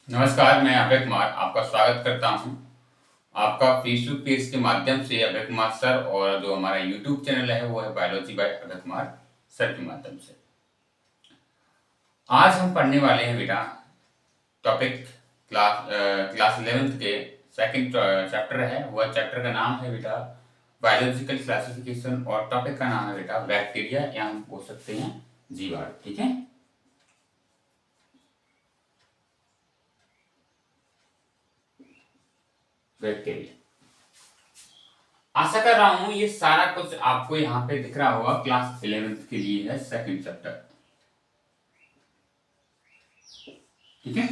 नमस्कार, मैं अभय कुमार आपका स्वागत करता हूं। आपका फेसबुक पेज के माध्यम से अभय कुमार सर और जो हमारा यूट्यूब चैनल है वो है biology by Abhay Kumar sir के माध्यम से। आज हम पढ़ने वाले हैं बेटा टॉपिक क्लास 11th के सेकंड चैप्टर है। वह चैप्टर का नाम है बेटा बायोलॉजिकल क्लासिफिकेशन और टॉपिक का नाम है बेटा बैक्टीरिया या हम बोल सकते हैं जीवाणु। ठीक है, बैक्टीरिया। आशा कर रहा हूं ये सारा कुछ आपको यहाँ पे दिख रहा होगा। क्लास 11th के लिए है सेकंड चैप्टर। ठीक है,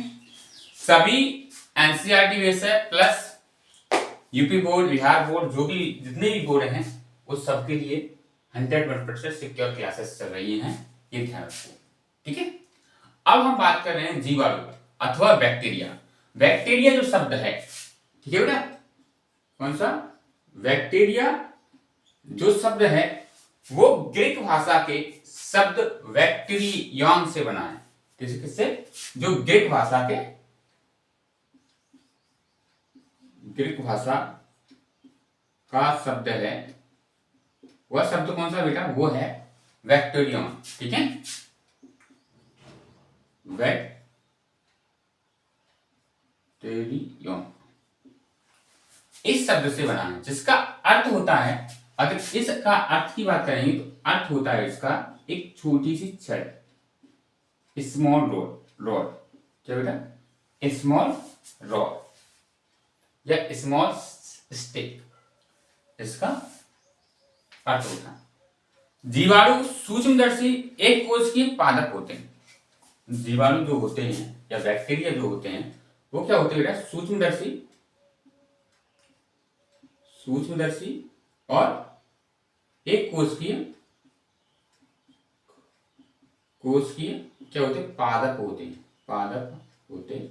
सभी एनसीईआरटी बेस है plus UP board, Bihar board, जो भी जितने भी बोर्ड हैं उस सब के लिए 100% सिक्योर क्लासेस चल रही हैं, ये ध्यान रखो। ठीक है, अब हम बात कर रहे हैं जीवाणु अथवा बैक्टीरिया। बैक्टीरिया जो शब्द है, ठीक है बेटा, कौन सा बैक्टीरिया जो शब्द है वो ग्रीक भाषा के शब्द बैक्टीरियन से बना है। किससे? जो ग्रीक भाषा का शब्द है, वह शब्द कौन सा बेटा? वो है बैक्टीरियन। ठीक है, बैक्टीरियन इस शब्द से बना है, जिसका अर्थ होता है, अगर इसका अर्थ की बात करेंगे तो अर्थ होता है इसका एक छोटी सी छड़, स्मॉल रॉड। क्या बेटा? स्मॉल रॉड या स्मॉल स्टिक, इसका अर्थ होता है। जीवाणु सूक्ष्मदर्शी एक कोश के पादप होते हैं। जीवाणु जो होते हैं या बैक्टीरिया जो होते हैं वो क्या होते हैं बेटा? सूक्ष्मदर्शी और एक कोशिकीय क्या होते हैं? पादप होते हैं।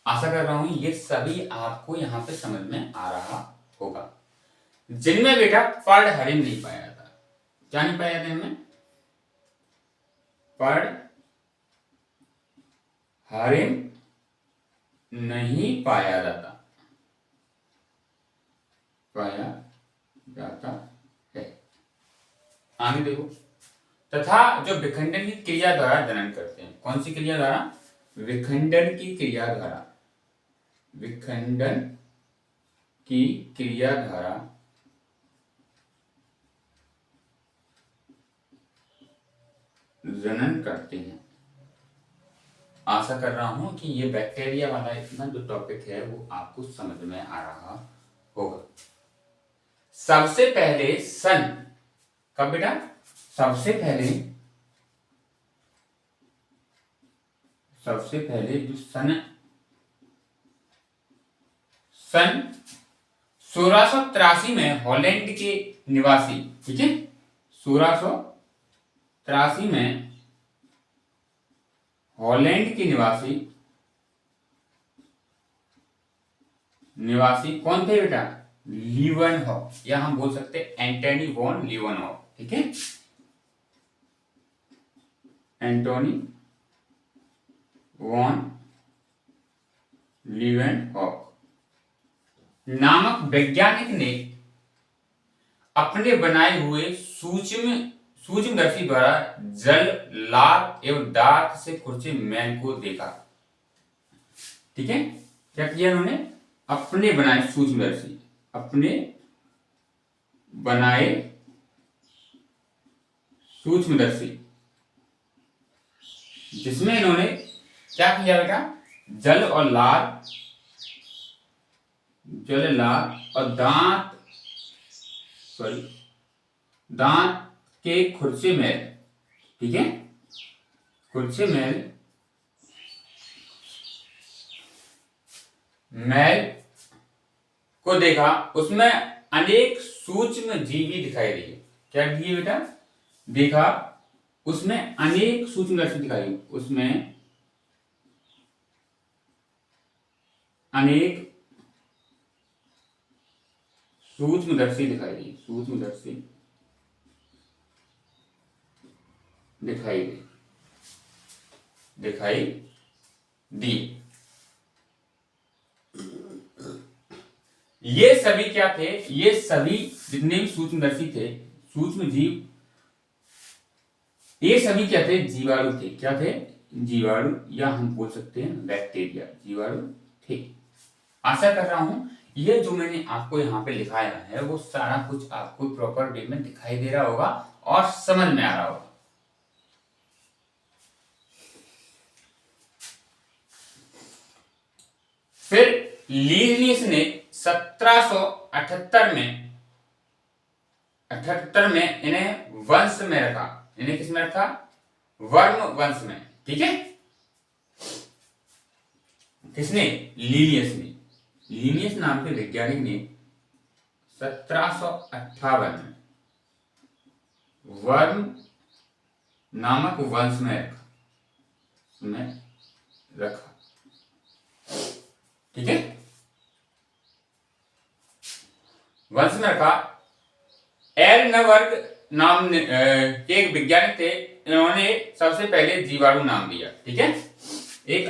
आशा कर रहा हूं ये सभी आपको यहां पे समझ में आ रहा होगा। जिनमें बेटा पर्णहरिण नहीं पाया जाता। क्या नहीं पाया जाता इनमें? पर्णहरिण नहीं पाया जाता है। आगे देखो, तथा जो विखंडन की क्रिया द्वारा जनन करते हैं। कौन सी क्रिया द्वारा? विखंडन की क्रिया द्वारा जनन करते हैं। आशा कर रहा हूं कि ये बैक्टीरिया वाला इतना जो टॉपिक है वो आपको समझ में आ रहा होगा। सबसे पहले सन, कब बेटा? सबसे पहले जो सन 1683 में हॉलैंड के निवासी, ठीक है, 1683 में हॉलैंड के निवासी कौन थे बेटा? लीवनहॉफ, या हम बोल सकते हैं एंटनी वॉन लीवनहॉफ। ठीक है, एंटोनी वॉन लीवनहॉफ नामक वैज्ञानिक ने अपने बनाए हुए सूक्ष्मदर्शी द्वारा जल, लार एवं डार्क से खुरचे मैल को देखा। ठीक है, क्या किया उन्होंने? अपने बनाए सूक्ष्मदर्शी जिसमें इन्होंने क्या किया बेटा? जल लार और दांत के खुरचे मैल, ठीक है, खुरचे मैल को देखा। उसमें अनेक सूक्ष्म जीवी दिखाई दिए। क्या दिए बेटा? देखा, उसमें अनेक सूक्ष्मदर्शी दिखाई, उसमें अनेक सूक्ष्मदर्शी दिखाई दिए। ये सभी क्या थे, ये सभी जितने भी सूक्ष्मदर्शी थे, सूक्ष्म जीव, ये सभी क्या थे, जीवाणु थे। क्या थे, जीवाणु, या हम बोल सकते हैं बैक्टीरिया, जीवाणु थे। आशा कर रहा हूं ये जो मैंने आपको यहाँ पे लिखाया है वो सारा कुछ आपको प्रॉपर वे में दिखाई दे रहा होगा और समझ में आ रहा होगा। फिर लीबनिज ने 1778 में इन्हें वंश में रखा। इन्हें किस में रखा, वर्म वंश में। ठीक है, किसने, लीनियस ने। लीनियस नाम के वैज्ञानिक ने 1758 में वर्म नामक वंश में रखा। ठीक है, वंश में रखा। एरनबर्ग नाम के एक वैज्ञानिक थे, इन्होंने सबसे पहले जीवाणु नाम दिया। ठीक है, एक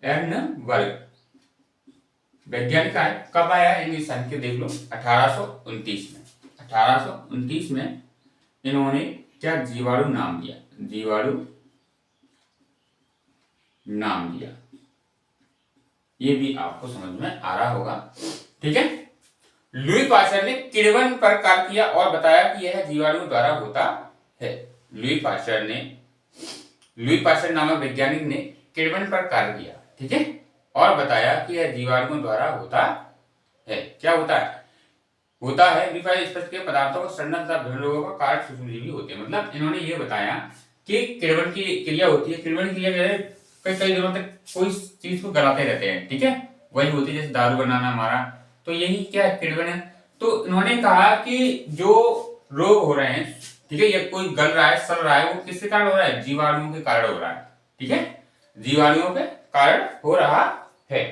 एरनबर्ग वैज्ञानिक आए। कब आया, इनकी सन के देख लो, 1829 में। 1829 में इन्होंने क्या, जीवाणु नाम दिया, जीवाणु नाम दिया। ये भी आपको समझ में आ रहा होगा। ठीक है, लुई पास्चर ने किण्वन पर कार्य किया और बताया कि यह जीवाणु द्वारा होता है। लुई पास्चर नामक वैज्ञानिक ने किण्वन पर कार्य किया। ठीक है, और बताया कि यह जीवाणुओं द्वारा होता है। क्या होता है स्पष्ट के पदार्थों को सड़ना तथा विभिन्न रोगों का कारण सूक्ष्मजीवी होते हैं। मतलब इन्होंने ये बताया कि किण्वन की क्रिया होती है। किण्वन क्रिया कई दिनों तक कोई चीज को गलाते रहते हैं। ठीक है, वही होती है जैसे दारू बनाना हमारा, तो यही क्या है, किण्वन है। तो इन्होंने कहा कि जो रोग हो रहे हैं, ठीक है, ये कोई गल रहा है, सड़ रहा है, वो किसके कारण हो रहा है, जीवाणुओं के कारण हो रहा है। ठीक है, जीवाणुओं के कारण हो रहा है।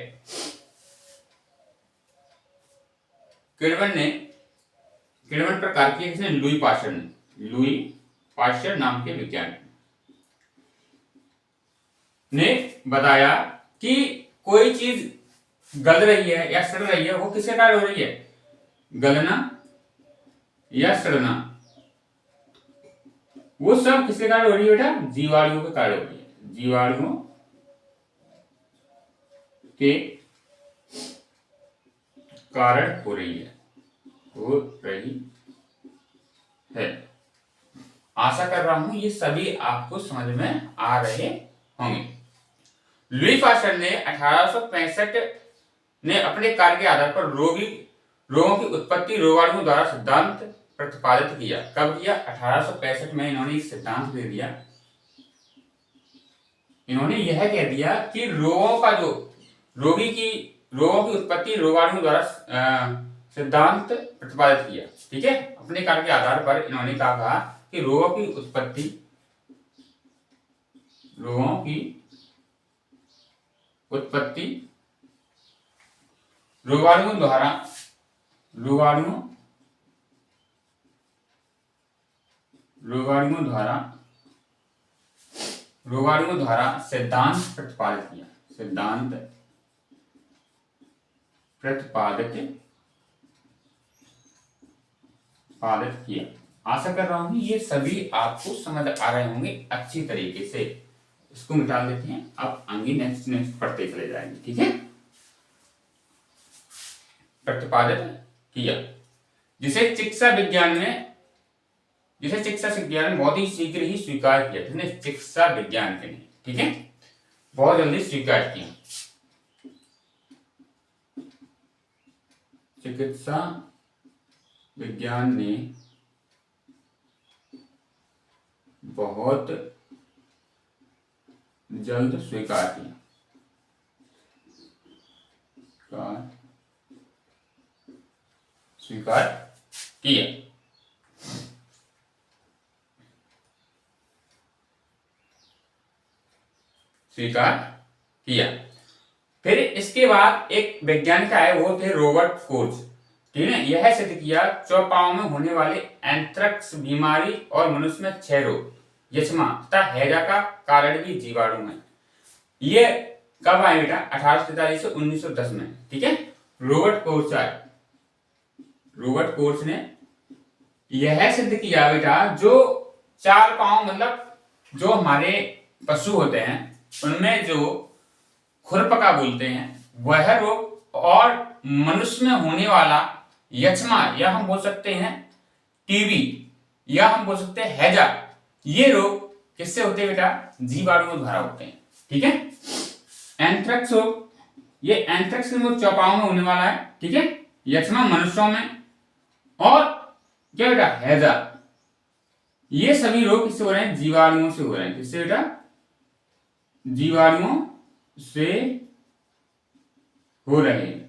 किण्वन पर कार्य किया किसने, लुई पास्चर नाम के वैज्ञानिक ने बताया कि कोई चीज गल रही है या सड़ रही है, वो किसके कारण हो रही है, गलना या सड़ना, वो सब किसके कारण हो रही है बेटा, जीवाणुओं के कारण हो रही है। जीवाणुओं के कारण हो रही है। आशा कर रहा हूं ये सभी आपको समझ में आ रहे होंगे। लुई पास्चर ने 1865 ने अपने कार्य के आधार पर रोगों की उत्पत्ति रोगाणुओं द्वारा सिद्धांत प्रतिपादित किया। कब किया, 1865 में इन्होंने एक सिद्धांत दे दिया। इन्होंने यह कह दिया कि रोगों की उत्पत्ति रोगाणुओं द्वारा सिद्धांत प्रतिपादित किया। ठीक है, अपने कार्य के आधार पर इन्होंने कहा कि रोगों की उत्पत्ति रोगाणुओं द्वारा सिद्धांत प्रतिपादित किया। आशा कर रहा हूं ये सभी आपको समझ आ रहे होंगे अच्छी तरीके से। इसको मिटा देते हैं, अब आगे नेक्स्ट पढ़ते चले जाएंगे। ठीक है, प्रतिपादित किया, जिसे चिकित्सा विज्ञान में बहुत ही शीघ्र ही स्वीकार किया। किसने, चिकित्सा विज्ञान के ने, ठीक है, बहुत जल्दी स्वीकार किया। चिकित्सा विज्ञान ने बहुत जल्द स्वीकार किया। फिर इसके बाद एक वैज्ञानिक आए, वो थे रॉबर्ट कोच। ठीक है, यह सिद्ध किया चौपाओं में होने वाले एंथ्रेक्स बीमारी और मनुष्य में क्षय रोग, यक्ष्मा तथा हैजा का कारण भी जीवाणु है। ये कब आए बेटा? 1843 से 1910 में, ठीक है। रॉबर्ट कोर्स आए। रॉबर्ट कोर्स ने यह सिद्ध किया बेटा, जो चार पांव मतलब जो हमारे पशु होते हैं उनमें जो खुरपका बोलते हैं वह रोग, और मनुष्य में होने वाला यक्ष्मा या हम बोल सकते हैं टीबी या हम बोल सकते हैं हैजा, ये रोग किससे होते हैं बेटा? जीवाणुओं द्वारा होते हैं, ठीक है। एंथ्रेक्स रोग, ये एंथ्रेक्स के चौपाओं में होने वाला है, ठीक है। यक्ष्मा मनुष्यों में, और क्या बेटा? हैजा। ये सभी रोग किससे हो रहे हैं? जीवाणुओं से हो रहे हैं। किससे बेटा? जीवाणुओं से हो रहे हैं।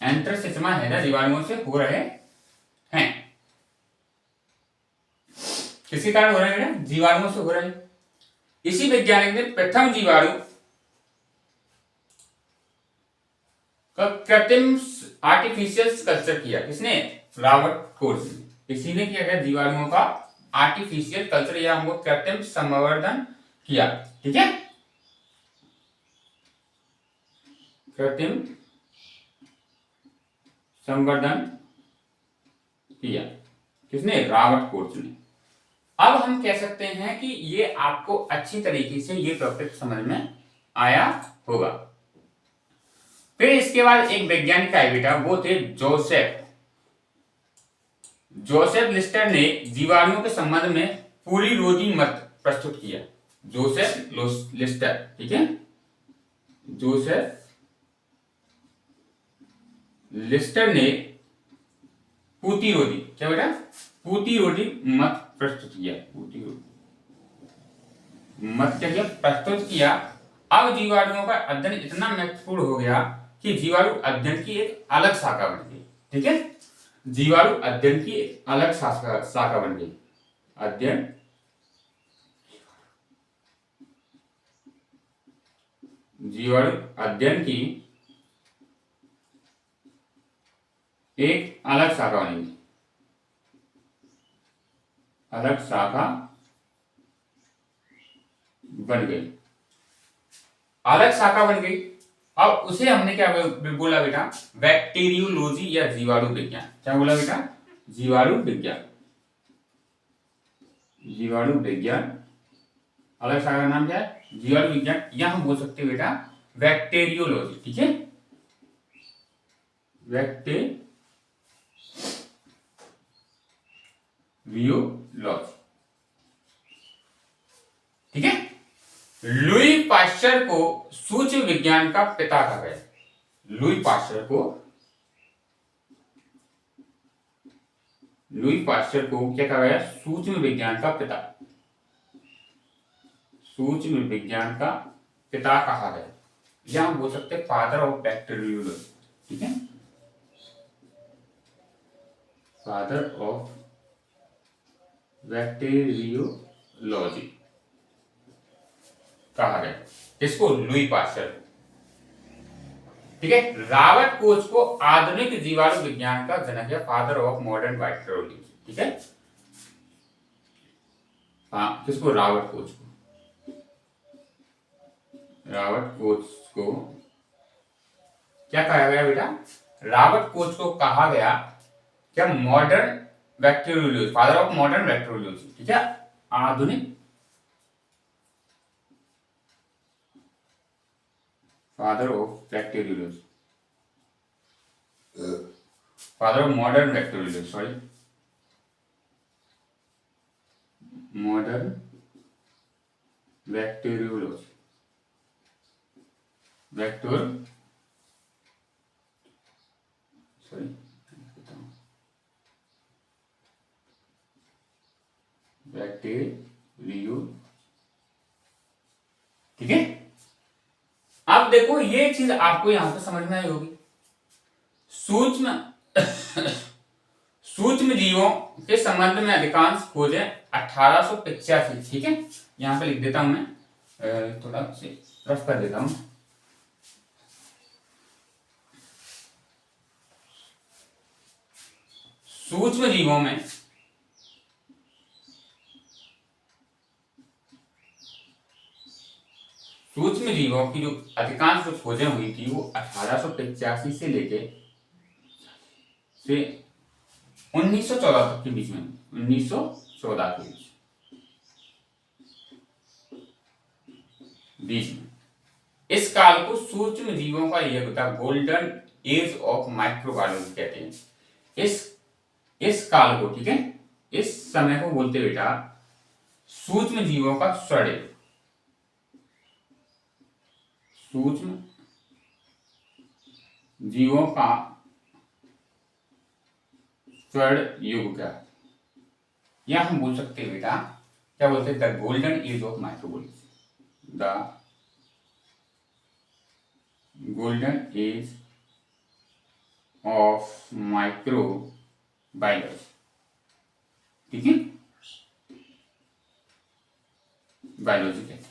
एंथ्रेक्स, यक्ष्मा, हैजा जीवाणुओं से हो रहे हैं। किसके कारण हो रहे हैं बेटा? जीवाणुओं से हो रहे हैं। इसी वैज्ञानिक ने प्रथम जीवाणु का कृत्रिम आर्टिफिशियल कल्चर किया। किसने? रॉबर्ट कोर्स ने। इसी ने किया गया जीवाणुओं का आर्टिफिशियल कल्चर या हमको कृत्रिम संवर्धन किया, ठीक है। कृत्रिम संवर्धन किया किसने? रॉबर्ट कोर्स ने। अब हम कह सकते हैं कि ये आपको अच्छी तरीके से ये टॉपिक समझ में आया होगा। फिर इसके बाद एक वैज्ञानिक आए बेटा, वो थे जोसेफ लिस्टर ने जीवाणुओं के संबंध में पूरी रोजी मत प्रस्तुत किया। जोसेफ लिस्टर, ठीक है। जोसेफ लिस्टर ने पूतिरोधी, क्या बेटा? पूतिरोधी मत प्रस्तुत किया। पूतिरोधी मत क्या किया? प्रस्तुत किया। अब जीवाणुओं का अध्ययन इतना महत्वपूर्ण हो गया कि जीवाणु अध्ययन की एक अलग शाखा बन गई, ठीक है। जीवाणु अध्ययन की एक अलग शाखा बन गई। अध्ययन जीवाणु अध्ययन की एक अलग शाखा बनेगी। अलग शाखा बन गई। अलग शाखा बन गई। अब उसे हमने क्या बोला बेटा? बैक्टीरियोलॉजी या जीवाणु विज्ञान। क्या बोला बेटा? जीवाणु विज्ञान। जीवाणु विज्ञान अलग शाखा का नाम क्या है? जीवाणु विज्ञान, या हम बोल सकते हैं बेटा बैक्टीरियोलॉजी, ठीक है। बैक्टीरियोलॉजी, ठीक है। लुई पाश्चर को सूक्ष्म विज्ञान का पिता कहा गया। लुई पाश्चर को क्या कहा गया? सूक्ष्म विज्ञान का पिता। सूक्ष्म विज्ञान का पिता कहा गया, या हम बोल सकते हैं फादर ऑफ बैक्टीरियोलॉजी, ठीक है। फादर ऑफ बैक्टीरियोलॉजी कहा गया इसको? लुई पाश्चर, ठीक है। रॉबर्ट कोच को आधुनिक जीवाणु विज्ञान का जनक या फादर ऑफ मॉडर्न बैक्टीरियोलॉजी, ठीक है। हाँ, किसको? रॉबर्ट कोच को। रॉबर्ट कोच को क्या कहा गया बेटा? रॉबर्ट कोच को कहा गया क्या? Modern bacteriology, father of modern bacteriology, ठीक है। आधुनिक father of bacteriology, father of modern bacteriology, sorry, modern bacteriology, bacterio, ठीक है। अब देखो ये चीज आपको यहां पर समझ में आई होगी। सूक्ष्म सूक्ष्म जीवों के संबंध में अधिकांश खोजें 1885, ठीक है। यहां पे लिख देता हूं मैं, थोड़ा से रफ कर देता हूं। सूक्ष्म जीवों में जीवों की जो अधिकांश जो खोजें हुई थी वो 1885 से लेके 1914 तक के बीच में, 1914 के बीच में। इस काल को सूक्ष्म जीवों का युग था, गोल्डन एज ऑफ माइक्रोबायोलॉजी कहते हैं। इस काल को, ठीक है, इस समय को बोलते बेटा सूक्ष्म जीवों का स्वर्ण युग। सूक्ष्म जीवों का स्वर्ण युग क्या, या हम बोल सकते हैं बेटा, क्या बोलते हैं, the golden age of microbiology, the golden age of microbiology, ठीक है, बायोलॉजी कहते हैं।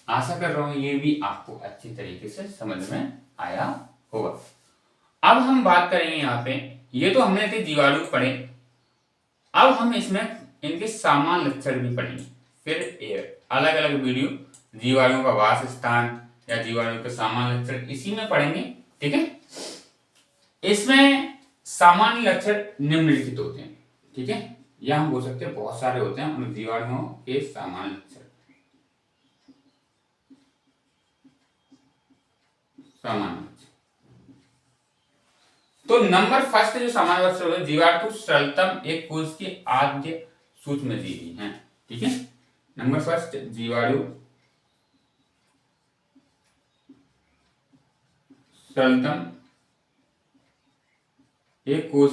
आशा कर रहा हूं ये भी आपको अच्छी तरीके से समझ में आया होगा। अब हम बात करेंगे यहाँ पे, ये तो हमने थे जीवाणु पढ़े, अब हम इसमें इनके सामान्य लक्षण भी पढ़ेंगे। फिर अलग अलग वीडियो जीवाणु का वास स्थान या जीवाणु के सामान्य लक्षण इसी में पढ़ेंगे, ठीक है। इसमें सामान्य लक्षण निम्नलिखित होते हैं, ठीक है, या हम बोल सकते हैं बहुत सारे होते हैं उन जीवाणुओं के सामान्य लक्षण। सामान्य तो नंबर फर्स्ट जो सामान्य लक्षण है, जीवाणु सरलतम एक कोश के आद्य सूक्ष्म जीवी हैं, ठीक है। नंबर फर्स्ट जीवाणु सरलतम एक कोश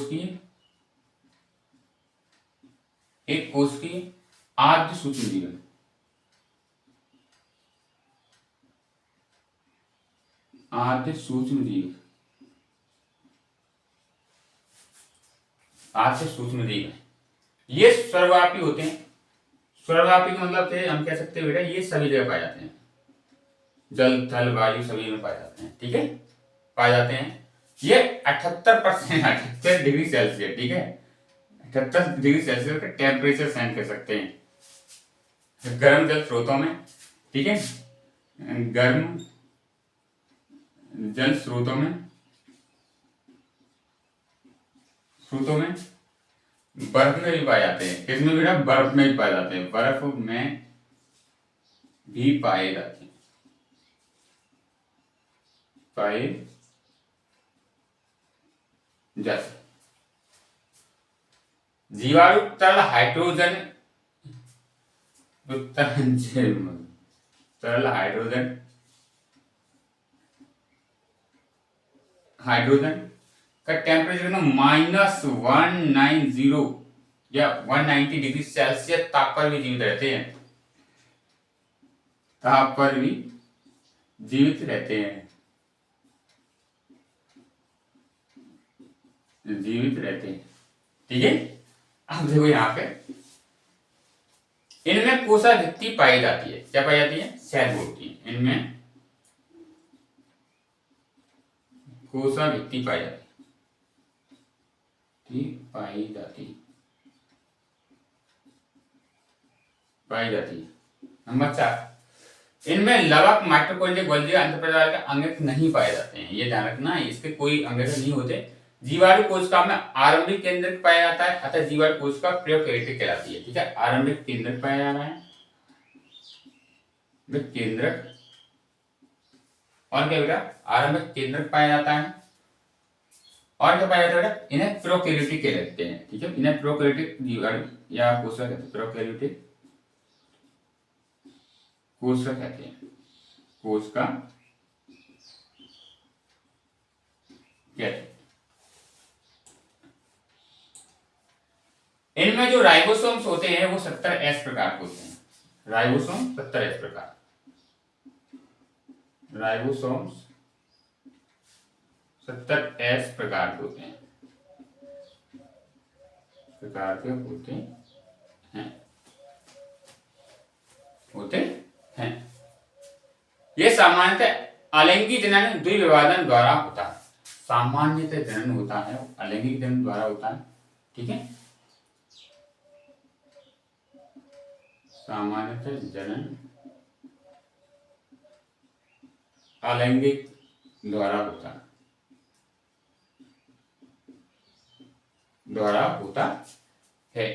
की आद्य सूक्ष्म जीव, आद्य सूक्ष्म जीव, आद्य सूक्ष्म जीव है। ये सर्वव्यापी होते हैं। सर्वव्यापी का मतलब थे, हम कह सकते हैं बेटा ये सभी जगह पाए जाते हैं, जल थल वायु सभी में पाए जाते हैं, ठीक है, पाए जाते हैं। ये 78% डिग्री सेल्सियस, ठीक है, 78 डिग्री सेल्सियस का टेम्परेचर सहन कर सकते हैं गर्म जल स्रोतों में, ठीक है, गर्म जल स्रोतों में बर्फ में भी पाए जाते हैं। किसमें बेटा, बर्फ में भी पाए जाते हैं, बर्फ में भी पाए जाते हैं, पाए जाते। जीवाणु तरल हाइड्रोजन, तरल हाइड्रोजन का टेम्परेचर -190 या 190 डिग्री सेल्सियस ताप पर भी जीवित रहते हैं, ताप पर भी जीवित रहते हैं, जीवित रहते हैं, ठीक है। अब देखो यहाँ पे इनमें कोशाभित्ति पाई जाती है, क्या पाई जाती है, सेल होती है, इनमें कोशाभित्ति पाई जाती है, पाई जाती है। नंबर 4, इनमें लवक माइटोकॉन्ड्रिया गोल्गी अंत प्रकार के अंगक नहीं पाए जाते हैं, ये ध्यान रखना, इसके कोई अंगक नहीं होते। जीवाणु कोशिका में आरंभिक केंद्रक पाया जाता है, अतः जीवाणु कोशिका प्रोकैरियोटिक कहलाती है, ठीक है। आरंभिक केंद्रक पाया जा रहा है, केंद्रक, और क्या बेटा, आरंभिक केंद्रक पाया जाता है, और क्या पाया जाता है, इन्हें प्रोकैरियोटिक कहते हैं, ठीक है, इन्हें प्रोकैरियोटिक जीवाणु या कोशिका कहते हैं, प्रोकैरियोटिक कोशिका कहते हैं, कोशिका कहते हैं। इनमें जो राइबोसोम्स होते हैं वो 70S प्रकार के होते हैं, राइबोसोम 70S प्रकार, राइबोसोम्स 70S प्रकार के होते हैं, होते हैं। ये सामान्यतः अलैंगिक जनन द्विविभाजन द्वारा होता है, सामान्यतः जनन होता है अलैंगिक जनन द्वारा होता है, ठीक है, सामान्यतः जनन अलैंगिक द्वारा होता है।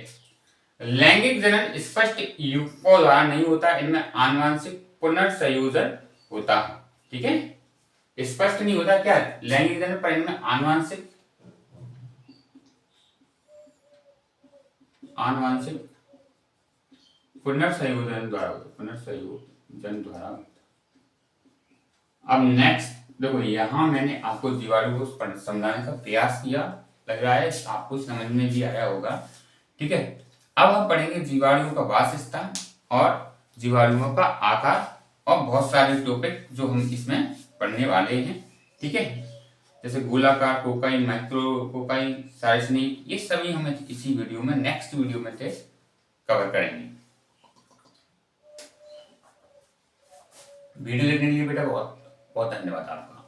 लैंगिक जनन स्पष्ट युग्मकों द्वारा नहीं होता, इनमें आनुवंशिक पुनर्संयोजन होता है। ठीक है, स्पष्ट नहीं होता क्या लैंगिक जनन, पर इनमें आनुवंशिक पुनर्संयोजन द्वारा। अब नेक्स्ट देखो, यहां मैंने आपको जीवाणु को समझाने का प्रयास किया, लग रहा है आपको समझ में भी आया होगा। ठीक है, अब हम पढ़ेंगे जीवाणुओं का वासस्थान और जीवाणुओं का आकार और बहुत सारे टॉपिक जो हम इसमें पढ़ने वाले हैं। ठीक है, जैसे गोलाकार कोकाई, माइक्रो कोकाई, साइसनिक, ये सभी हम इसी वीडियो में, नेक्स्ट वीडियो में से कवर करेंगे। वीडियो देखने के लिए बेटा बहुत बहुत धन्यवाद आपका।